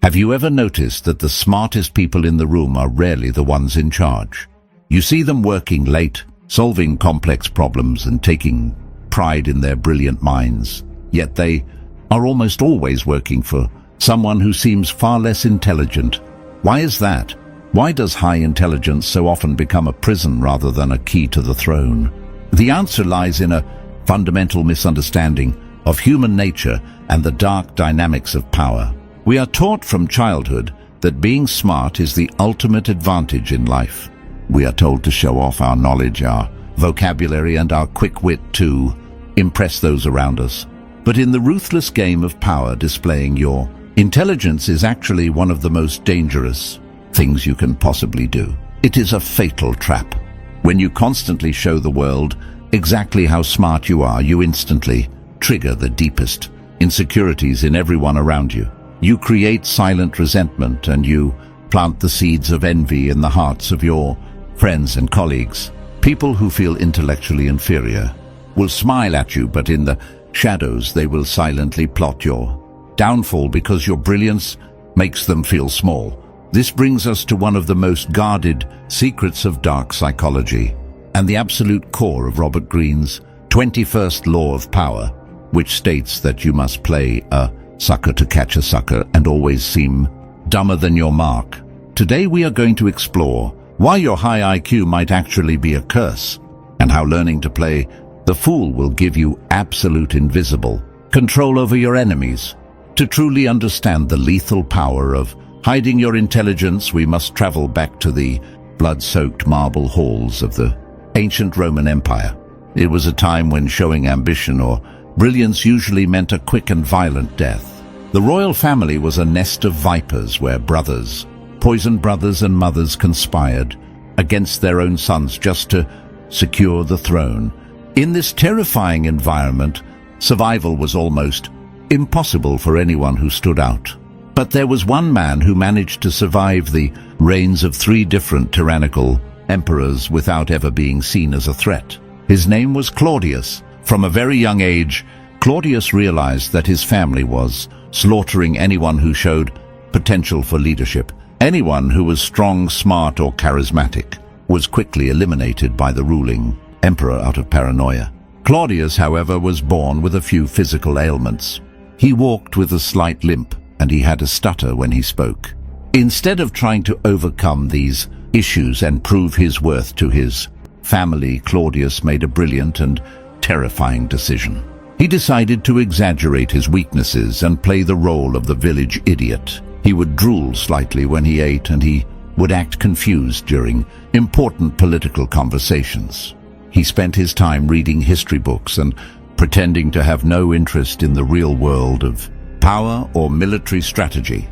Have you ever noticed that the smartest people in the room are rarely the ones in charge? You see them working late, solving complex problems and taking pride in their brilliant minds, yet they are almost always working for someone who seems far less intelligent. Why is that? Why does high intelligence so often become a prison rather than a key to the throne? The answer lies in a fundamental misunderstanding of human nature and the dark dynamics of power. We are taught from childhood that being smart is the ultimate advantage in life. We are told to show off our knowledge, our vocabulary, and our quick wit to impress those around us. But in the ruthless game of power, displaying your intelligence is actually one of the most dangerous things you can possibly do. It is a fatal trap. When you constantly show the world exactly how smart you are, you instantly trigger the deepest insecurities in everyone around you. You create silent resentment and you plant the seeds of envy in the hearts of your friends and colleagues. People who feel intellectually inferior will smile at you, but in the shadows they will silently plot your downfall because your brilliance makes them feel small. This brings us to one of the most guarded secrets of dark psychology and the absolute core of Robert Greene's 21st law of power, which states that you must play a sucker to catch a sucker and always seem dumber than your mark. Today we are going to explore why your high IQ might actually be a curse, and how learning to play the fool will give you absolute invisible control over your enemies. To truly understand the lethal power of hiding your intelligence, we must travel back to the blood-soaked marble halls of the ancient Roman Empire. It was a time when showing ambition or brilliance usually meant a quick and violent death. The royal family was a nest of vipers where poisoned brothers and mothers conspired against their own sons just to secure the throne. In this terrifying environment, survival was almost impossible for anyone who stood out. But there was one man who managed to survive the reigns of 3 different tyrannical emperors without ever being seen as a threat. His name was Claudius. From a very young age, Claudius realized that his family was slaughtering anyone who showed potential for leadership. Anyone who was strong, smart, or charismatic was quickly eliminated by the ruling emperor out of paranoia. Claudius, however, was born with a few physical ailments. He walked with a slight limp, and he had a stutter when he spoke. Instead of trying to overcome these issues and prove his worth to his family, Claudius made a brilliant and terrifying decision. He decided to exaggerate his weaknesses and play the role of the village idiot. He would drool slightly when he ate, and he would act confused during important political conversations. He spent his time reading history books and pretending to have no interest in the real world of power or military strategy.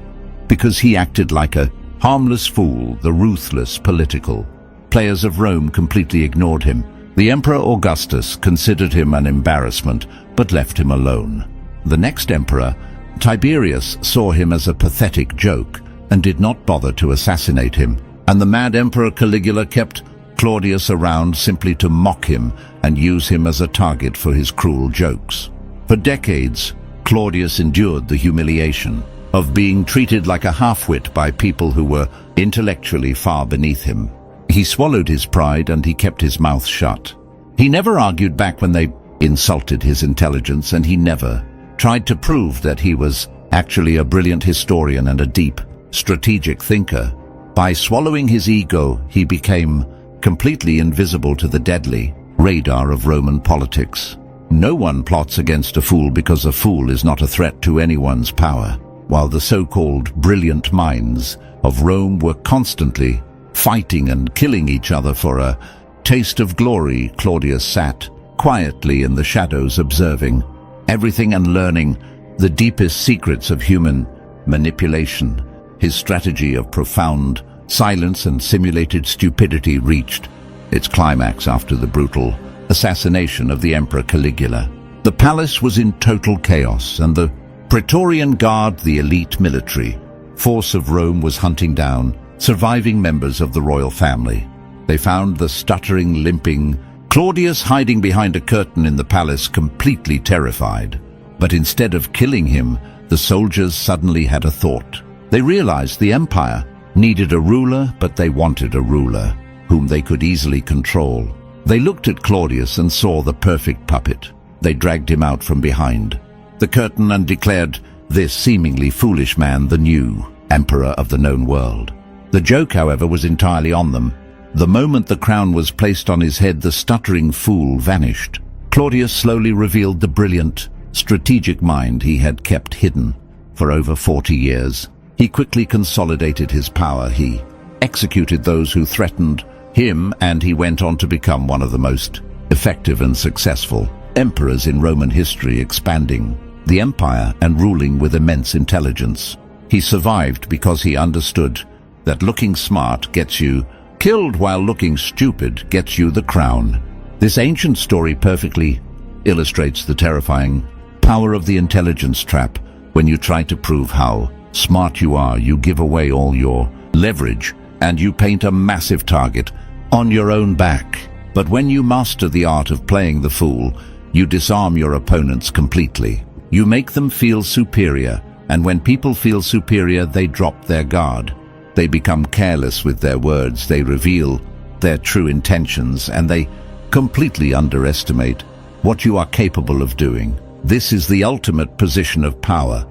Because he acted like a harmless fool, the ruthless political players of Rome completely ignored him. The Emperor Augustus considered him an embarrassment, but left him alone. The next emperor, Tiberius, saw him as a pathetic joke and did not bother to assassinate him. And the mad Emperor Caligula kept Claudius around simply to mock him and use him as a target for his cruel jokes. For decades, Claudius endured the humiliation of being treated like a half-wit by people who were intellectually far beneath him. He swallowed his pride and he kept his mouth shut. He never argued back when they insulted his intelligence, and he never tried to prove that he was actually a brilliant historian and a deep, strategic thinker. By swallowing his ego, he became completely invisible to the deadly radar of Roman politics. No one plots against a fool because a fool is not a threat to anyone's power. While the so-called brilliant minds of Rome were constantly fighting and killing each other for a taste of glory, Claudius sat quietly in the shadows, observing everything and learning the deepest secrets of human manipulation. His strategy of profound silence and simulated stupidity reached its climax after the brutal assassination of the Emperor Caligula. The palace was in total chaos, and the Praetorian Guard, the elite military force of Rome, was hunting down surviving members of the royal family. They found the stuttering, limping Claudius hiding behind a curtain in the palace, completely terrified. But instead of killing him, the soldiers suddenly had a thought. They realized the empire needed a ruler, but they wanted a ruler whom they could easily control. They looked at Claudius and saw the perfect puppet. They dragged him out from behind the curtain and declared this seemingly foolish man the new emperor of the known world. The joke, however, was entirely on them. The moment the crown was placed on his head, the stuttering fool vanished. Claudius slowly revealed the brilliant, strategic mind he had kept hidden for over 40 years. He quickly consolidated his power. He executed those who threatened him, and he went on to become one of the most effective and successful emperors in Roman history, expanding the empire and ruling with immense intelligence. He survived because he understood that looking smart gets you killed, while looking stupid gets you the crown. This ancient story perfectly illustrates the terrifying power of the intelligence trap. When you try to prove how smart you are, you give away all your leverage and you paint a massive target on your own back. But when you master the art of playing the fool, you disarm your opponents completely. You make them feel superior, and when people feel superior, they drop their guard. They become careless with their words, they reveal their true intentions, and they completely underestimate what you are capable of doing. This is the ultimate position of power.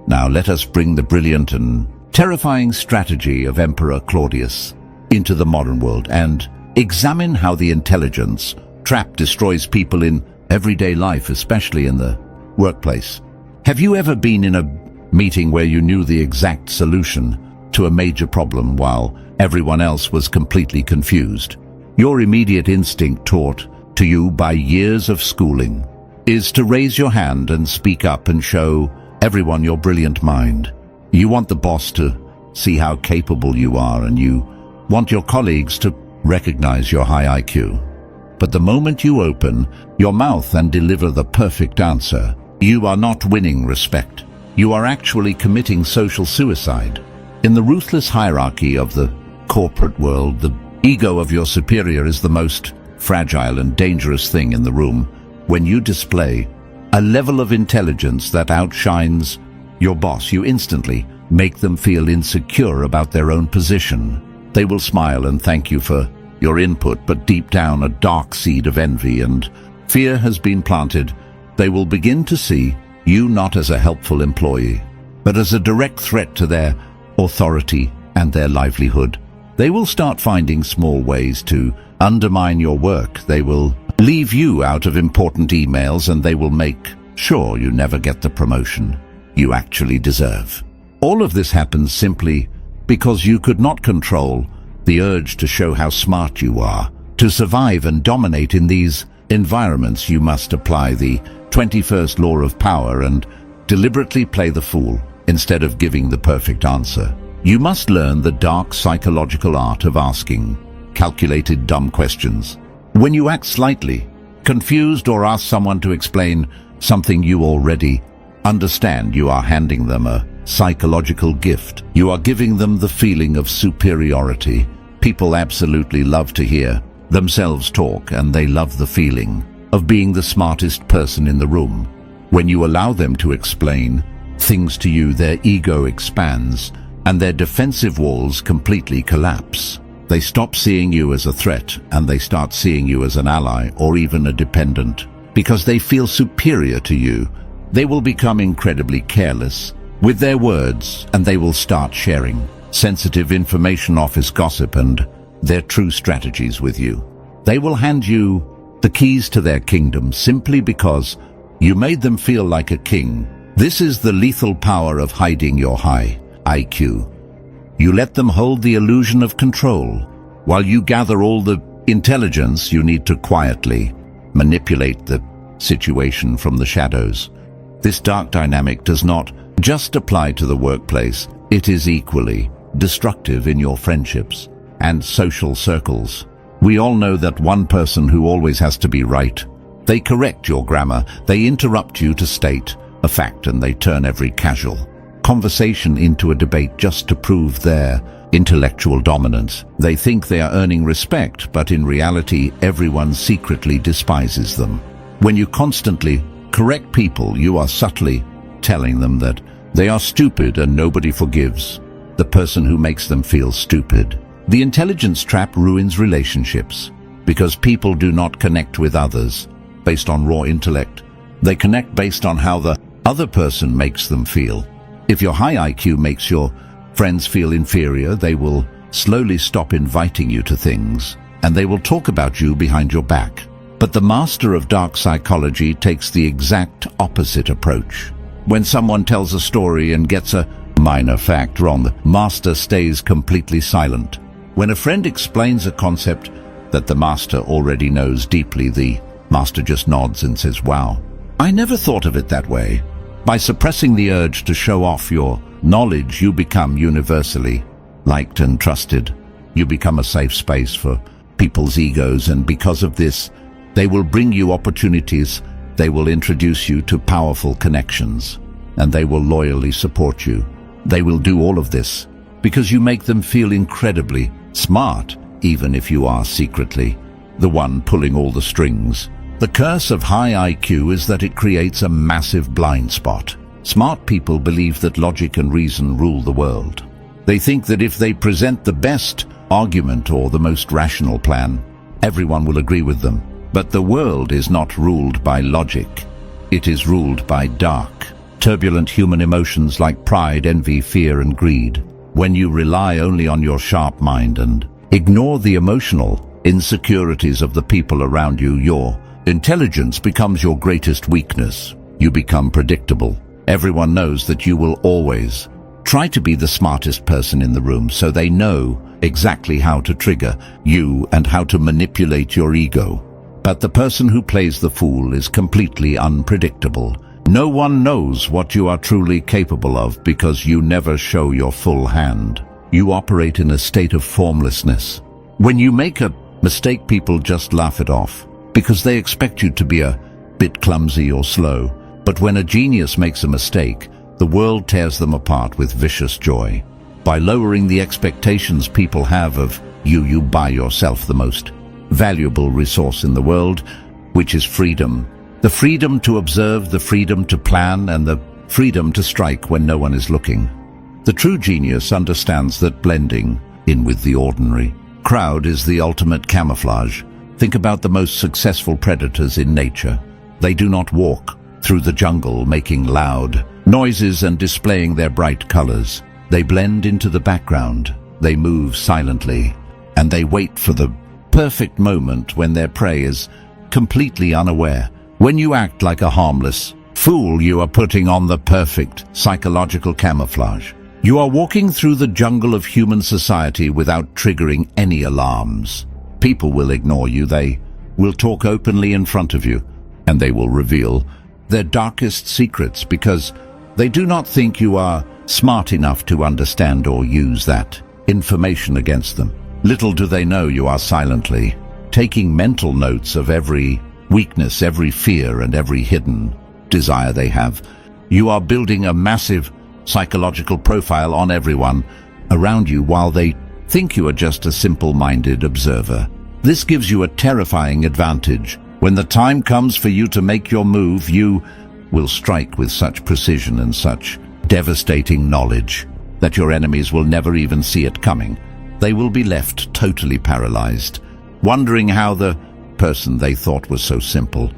Now let us bring the brilliant and terrifying strategy of Emperor Claudius into the modern world and examine how the intelligence trap destroys people in everyday life, especially in the workplace. Have you ever been in a meeting where you knew the exact solution to a major problem while everyone else was completely confused? Your immediate instinct, taught to you by years of schooling, is to raise your hand and speak up and show everyone your brilliant mind. You want the boss to see how capable you are, and you want your colleagues to recognize your high IQ. But the moment you open your mouth and deliver the perfect answer, you are not winning respect. You are actually committing social suicide. In the ruthless hierarchy of the corporate world, the ego of your superior is the most fragile and dangerous thing in the room. When you display a level of intelligence that outshines your boss, you instantly make them feel insecure about their own position. They will smile and thank you for your input, but deep down a dark seed of envy and fear has been planted. They will begin to see you not as a helpful employee, but as a direct threat to their authority and their livelihood. They will start finding small ways to undermine your work. They will leave you out of important emails, and they will make sure you never get the promotion you actually deserve. All of this happens simply because you could not control the urge to show how smart you are. To survive and dominate in these environments, you must apply the 21st law of power and deliberately play the fool instead of giving the perfect answer. You must learn the dark psychological art of asking calculated dumb questions. When you act slightly confused or ask someone to explain something you already understand, you are handing them a psychological gift. You are giving them the feeling of superiority. People absolutely love to hear themselves talk, and they love the feeling of being the smartest person in the room. When you allow them to explain things to you, their ego expands and their defensive walls completely collapse. They stop seeing you as a threat and they start seeing you as an ally or even a dependent. Because they feel superior to you, they will become incredibly careless with their words, and they will start sharing sensitive information, office gossip, and their true strategies with you. They will hand you the keys to their kingdom simply because you made them feel like a king. This is the lethal power of hiding your high IQ. You let them hold the illusion of control, while you gather all the intelligence you need to quietly manipulate the situation from the shadows. This dark dynamic does not just apply to the workplace. It is equally destructive in your friendships and social circles. We all know that one person who always has to be right. They correct your grammar, they interrupt you to state a fact, and they turn every casual conversation into a debate just to prove their intellectual dominance. They think they are earning respect, but in reality, everyone secretly despises them. When you constantly correct people, you are subtly telling them that They are stupid and nobody forgives the person who makes them feel stupid. The intelligence trap ruins relationships because people do not connect with others based on raw intellect. They connect based on how the other person makes them feel. If your high IQ makes your friends feel inferior, they will slowly stop inviting you to things, and they will talk about you behind your back. But the master of dark psychology takes the exact opposite approach. When someone tells a story and gets a minor fact wrong, the master stays completely silent. When a friend explains a concept that the master already knows deeply, the master just nods and says, "Wow, I never thought of it that way." By suppressing the urge to show off your knowledge, you become universally liked and trusted. You become a safe space for people's egos, and because of this, they will bring you opportunities, they will introduce you to powerful connections, and they will loyally support you. They will do all of this because you make them feel incredibly smart, even if you are secretly the one pulling all the strings. The curse of high IQ is that it creates a massive blind spot. Smart people believe that logic and reason rule the world. They think that if they present the best argument or the most rational plan, everyone will agree with them. But the world is not ruled by logic. It is ruled by dark, turbulent human emotions like pride, envy, fear, and greed. When you rely only on your sharp mind and ignore the emotional insecurities of the people around you, your intelligence becomes your greatest weakness. You become predictable. Everyone knows that you will always try to be the smartest person in the room, so they know exactly how to trigger you and how to manipulate your ego. But the person who plays the fool is completely unpredictable. No one knows what you are truly capable of because you never show your full hand. You operate in a state of formlessness. When you make a mistake, people just laugh it off because they expect you to be a bit clumsy or slow. But when a genius makes a mistake, the world tears them apart with vicious joy. By lowering the expectations people have of you, you buy yourself the most valuable resource in the world, which is freedom. The freedom to observe, the freedom to plan, and the freedom to strike when no one is looking. The true genius understands that blending in with the ordinary crowd is the ultimate camouflage. Think about the most successful predators in nature. They do not walk through the jungle making loud noises and displaying their bright colors. They blend into the background. They move silently, and they wait for the perfect moment when their prey is completely unaware. When you act like a harmless fool, you are putting on the perfect psychological camouflage. You are walking through the jungle of human society without triggering any alarms. People will ignore you, they will talk openly in front of you, and they will reveal their darkest secrets because they do not think you are smart enough to understand or use that information against them. Little do they know you are silently taking mental notes of every weakness, every fear, and every hidden desire they have. You are building a massive psychological profile on everyone around you while they think you are just a simple-minded observer. This gives you a terrifying advantage. When the time comes for you to make your move, you will strike with such precision and such devastating knowledge that your enemies will never even see it coming. They will be left totally paralyzed, wondering how the person they thought was so simple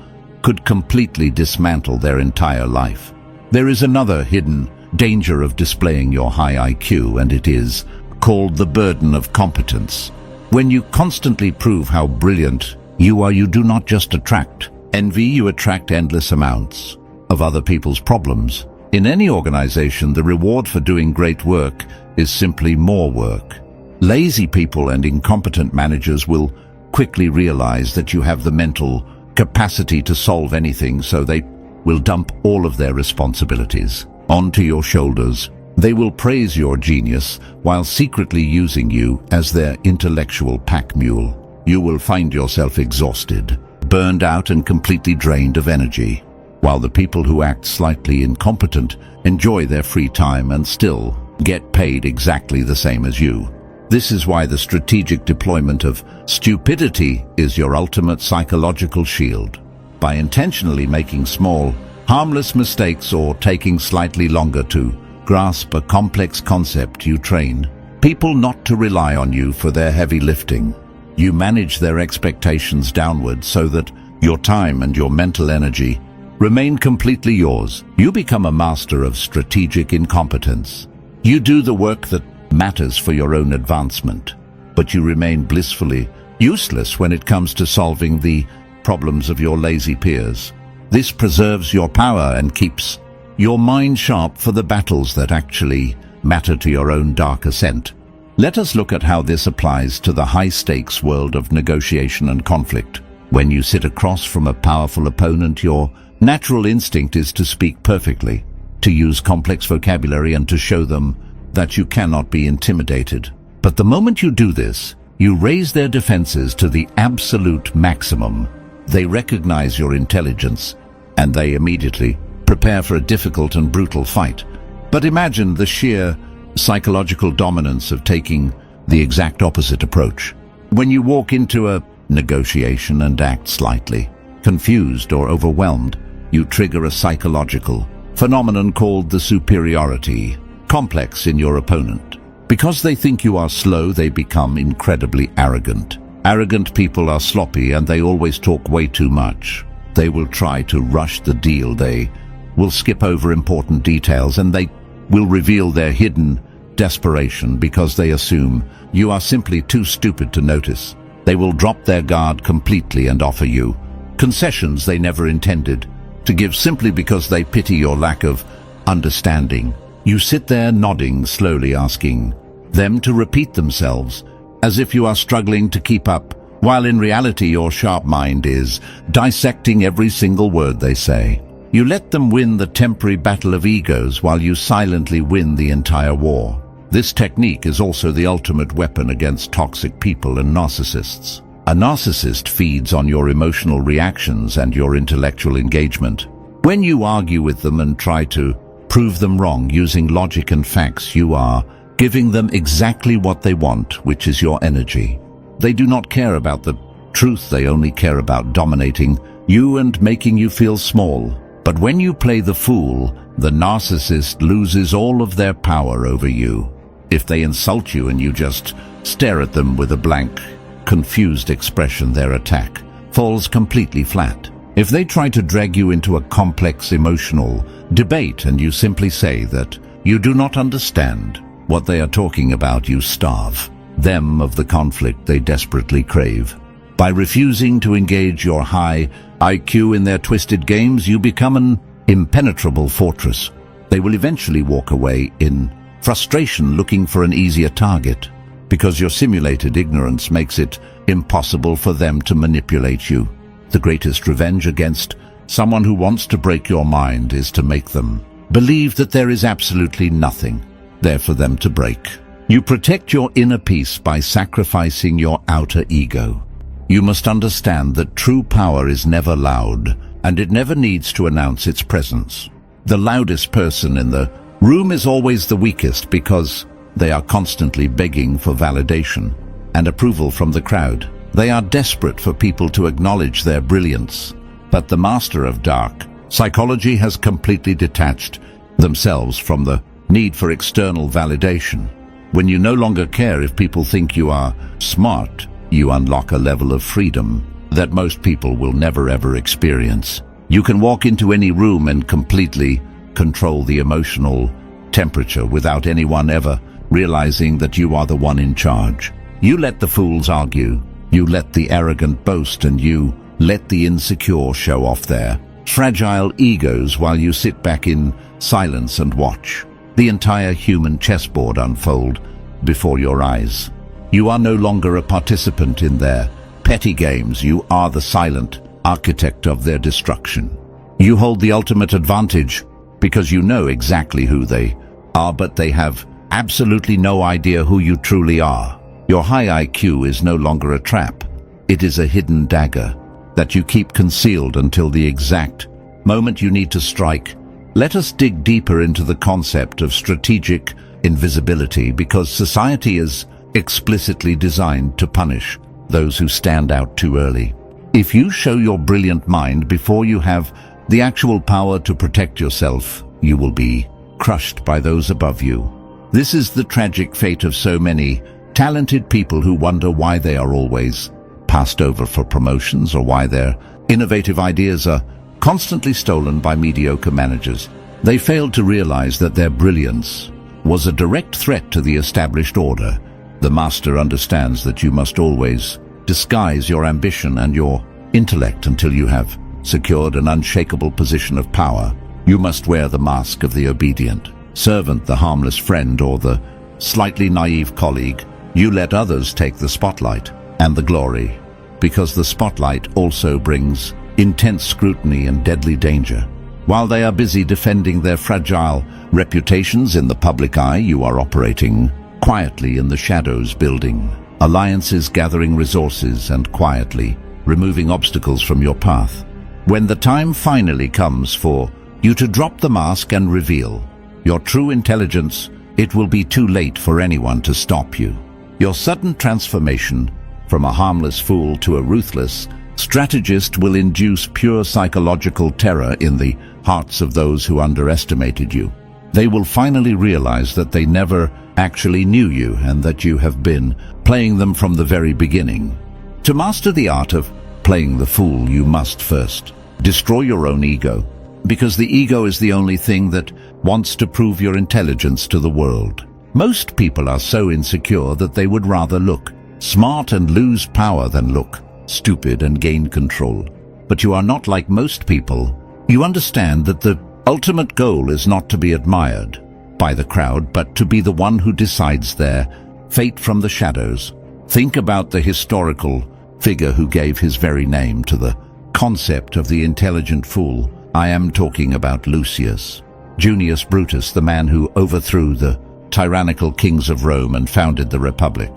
could completely dismantle their entire life. There is another hidden danger of displaying your high IQ, and it is called the burden of competence. When you constantly prove how brilliant you are, you do not just attract envy, you attract endless amounts of other people's problems. In any organization, the reward for doing great work is simply more work. Lazy people and incompetent managers will quickly realize that you have the mental capacity to solve anything, so they will dump all of their responsibilities onto your shoulders. They will praise your genius while secretly using you as their intellectual pack mule. You will find yourself exhausted, burned out, and completely drained of energy, while the people who act slightly incompetent enjoy their free time and still get paid exactly the same as you. This is why the strategic deployment of stupidity is your ultimate psychological shield. By intentionally making small, harmless mistakes or taking slightly longer to grasp a complex concept. You train people not to rely on you for their heavy lifting. You manage their expectations downward so that your time and your mental energy remain completely yours. You become a master of strategic incompetence. You do the work that matters for your own advancement, but you remain blissfully useless when it comes to solving the problems of your lazy peers. This preserves your power and keeps your mind sharp for the battles that actually matter to your own dark ascent. Let us look at how this applies to the high-stakes world of negotiation and conflict. When you sit across from a powerful opponent, your natural instinct is to speak perfectly, to use complex vocabulary and to show them that you cannot be intimidated. But the moment you do this, you raise their defenses to the absolute maximum. They recognize your intelligence, and they immediately prepare for a difficult and brutal fight. But imagine the sheer psychological dominance of taking the exact opposite approach. When you walk into a negotiation and act slightly confused or overwhelmed, you trigger a psychological phenomenon called the superiority complex in your opponent. Because they think you are slow, they become incredibly arrogant. Arrogant people are sloppy and they always talk way too much. They will try to rush the deal. They will skip over important details and they will reveal their hidden desperation because they assume you are simply too stupid to notice. They will drop their guard completely and offer you concessions they never intended to give simply because they pity your lack of understanding. You sit there nodding slowly, asking them to repeat themselves as if you are struggling to keep up, while in reality your sharp mind is dissecting every single word they say. You let them win the temporary battle of egos while you silently win the entire war. This technique is also the ultimate weapon against toxic people and narcissists. A narcissist feeds on your emotional reactions and your intellectual engagement. When you argue with them and try to prove them wrong using logic and facts, you are giving them exactly what they want, which is your energy. They do not care about the truth, they only care about dominating you and making you feel small. But when you play the fool, the narcissist loses all of their power over you. If they insult you and you just stare at them with a blank, confused expression, their attack falls completely flat. If they try to drag you into a complex emotional debate and you simply say that you do not understand what they are talking about, you starve them of the conflict they desperately crave. By refusing to engage your high IQ in their twisted games, you become an impenetrable fortress. They will eventually walk away in frustration, looking for an easier target, because your simulated ignorance makes it impossible for them to manipulate you. The greatest revenge against someone who wants to break your mind is to make them believe that there is absolutely nothing there for them to break. You protect your inner peace by sacrificing your outer ego. You must understand that true power is never loud, and it never needs to announce its presence. The loudest person in the room is always the weakest because they are constantly begging for validation and approval from the crowd. They are desperate for people to acknowledge their brilliance. But the master of dark psychology has completely detached themselves from the need for external validation. When you no longer care if people think you are smart, you unlock a level of freedom that most people will never ever experience. You can walk into any room and completely control the emotional temperature without anyone ever realizing that you are the one in charge. You let the fools argue, you let the arrogant boast, and you let the insecure show off their fragile egos while you sit back in silence and watch the entire human chessboard unfold before your eyes. You are no longer a participant in their petty games. You are the silent architect of their destruction. You hold the ultimate advantage because you know exactly who they are, but they have absolutely no idea who you truly are. Your high IQ is no longer a trap. It is a hidden dagger that you keep concealed until the exact moment you need to strike. Let us dig deeper into the concept of strategic invisibility, because society is explicitly designed to punish those who stand out too early. If you show your brilliant mind before you have the actual power to protect yourself, you will be crushed by those above you. This is the tragic fate of so many talented people who wonder why they are always passed over for promotions or why their innovative ideas are constantly stolen by mediocre managers. They failed to realize that their brilliance was a direct threat to the established order. The master understands that you must always disguise your ambition and your intellect until you have secured an unshakable position of power. You must wear the mask of the obedient servant, the harmless friend, or the slightly naive colleague. You let others take the spotlight and the glory, because the spotlight also brings intense scrutiny and deadly danger. While they are busy defending their fragile reputations in the public eye, you are operating quietly in the shadows, building alliances, gathering resources, and quietly removing obstacles from your path. When the time finally comes for you to drop the mask and reveal your true intelligence, it will be too late for anyone to stop you. Your sudden transformation from a harmless fool to a ruthless strategist will induce pure psychological terror in the hearts of those who underestimated you. They will finally realize that they never actually knew you and that you have been playing them from the very beginning. To master the art of playing the fool, you must first destroy your own ego, because the ego is the only thing that wants to prove your intelligence to the world. Most people are so insecure that they would rather look smart and lose power than look stupid and gain control. But you are not like most people. You understand that the ultimate goal is not to be admired by the crowd, but to be the one who decides their fate from the shadows. Think about the historical figure who gave his very name to the concept of the intelligent fool. I am talking about Lucius Junius Brutus, the man who overthrew the tyrannical kings of Rome and founded the Republic.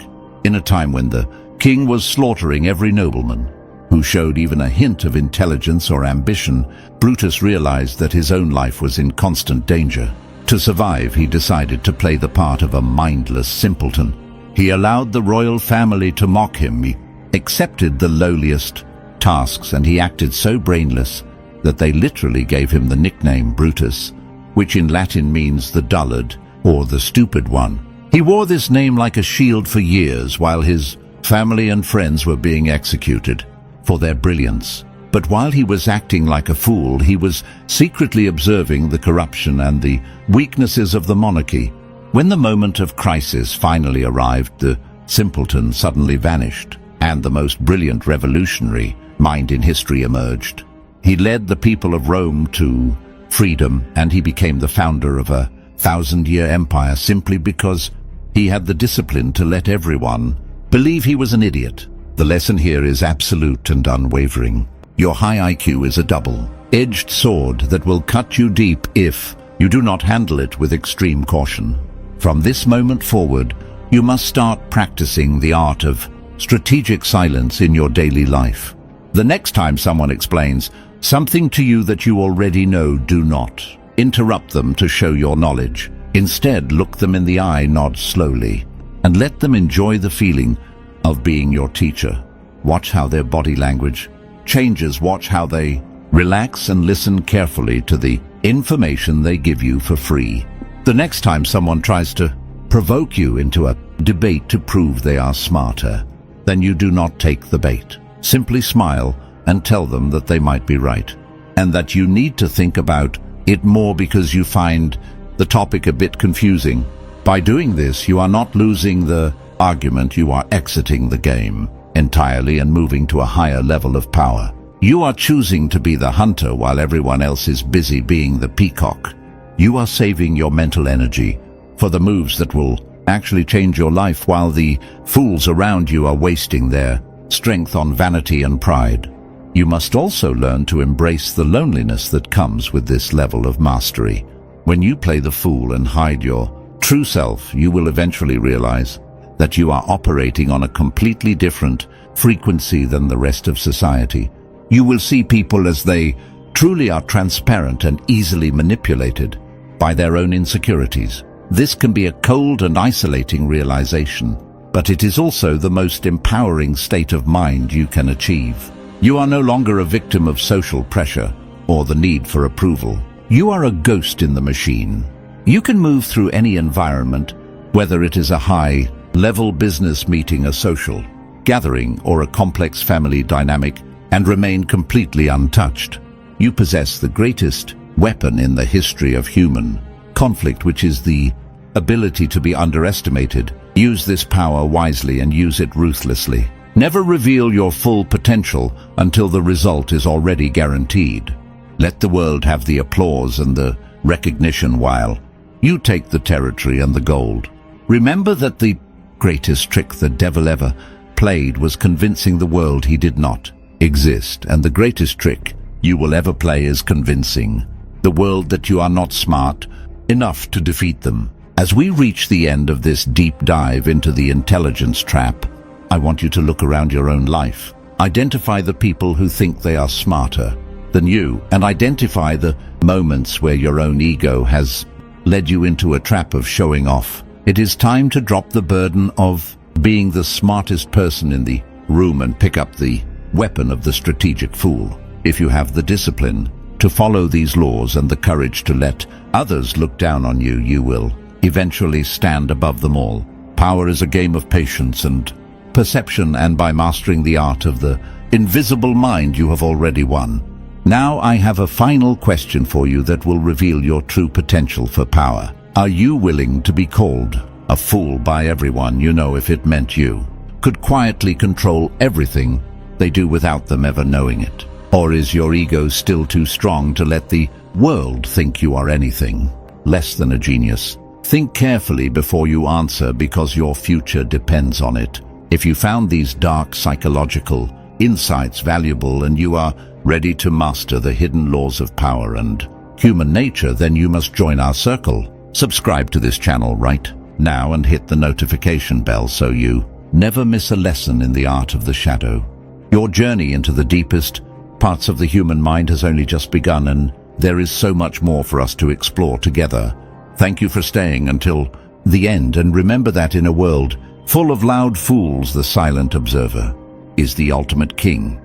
In a time when the king was slaughtering every nobleman who showed even a hint of intelligence or ambition, Brutus realized that his own life was in constant danger. To survive, he decided to play the part of a mindless simpleton. He allowed the royal family to mock him. He accepted the lowliest tasks, and he acted so brainless that they literally gave him the nickname Brutus, which in Latin means the dullard or the stupid one. He wore this name like a shield for years while his family and friends were being executed for their brilliance. But while he was acting like a fool, he was secretly observing the corruption and the weaknesses of the monarchy. When the moment of crisis finally arrived, the simpleton suddenly vanished, and the most brilliant revolutionary mind in history emerged. He led the people of Rome to freedom, and he became the founder of a 1,000-year empire simply because he had the discipline to let everyone believe he was an idiot. The lesson here is absolute and unwavering. Your high IQ is a double-edged sword that will cut you deep if you do not handle it with extreme caution. From this moment forward, you must start practicing the art of strategic silence in your daily life. The next time someone explains something to you that you already know, do not interrupt them to show your knowledge. Instead, look them in the eye, nod slowly, and let them enjoy the feeling of being your teacher. Watch how their body language changes. Watch how they relax and listen carefully to the information they give you for free. The next time someone tries to provoke you into a debate to prove they are smarter, then you do not take the bait. Simply smile and tell them that they might be right, and that you need to think about it more because you find the topic a bit confusing. By doing this, you are not losing the argument, you are exiting the game entirely and moving to a higher level of power. You are choosing to be the hunter while everyone else is busy being the peacock. You are saving your mental energy for the moves that will actually change your life, while the fools around you are wasting their strength on vanity and pride. You must also learn to embrace the loneliness that comes with this level of mastery. When you play the fool and hide your true self, you will eventually realize that you are operating on a completely different frequency than the rest of society. You will see people as they truly are, transparent and easily manipulated by their own insecurities. This can be a cold and isolating realization, but it is also the most empowering state of mind you can achieve. You are no longer a victim of social pressure. or the need for approval. You are a ghost in the machine. You can move through any environment, whether it is a high-level business meeting, a social gathering, or a complex family dynamic, and remain completely untouched. You possess the greatest weapon in the history of human conflict, which is the ability to be underestimated. Use this power wisely and use it ruthlessly. Never reveal your full potential until the result is already guaranteed. Let the world have the applause and the recognition while you take the territory and the gold. Remember that the greatest trick the devil ever played was convincing the world he did not exist, and the greatest trick you will ever play is convincing the world that you are not smart enough to defeat them. As we reach the end of this deep dive into the intelligence trap, I want you to look around your own life. Identify the people who think they are smarter than you, and identify the moments where your own ego has led you into a trap of showing off. It is time to drop the burden of being the smartest person in the room and pick up the weapon of the strategic fool. If you have the discipline to follow these laws and the courage to let others look down on you, you will eventually stand above them all. Power is a game of patience and perception, and by mastering the art of the invisible mind, you have already won. Now I have a final question for you that will reveal your true potential for power. Are you willing to be called a fool by everyone you know if it meant you could quietly control everything they do without them ever knowing it? Or is your ego still too strong to let the world think you are anything less than a genius? Think carefully before you answer, because your future depends on it. If you found these dark psychological insights valuable and you are ready to master the hidden laws of power and human nature, then you must join our circle. Subscribe to this channel right now and hit the notification bell so you never miss a lesson in the art of the shadow. Your journey into the deepest parts of the human mind has only just begun, and there is so much more for us to explore together. Thank you for staying until the end, and remember that in a world full of loud fools, the silent observer is the ultimate king.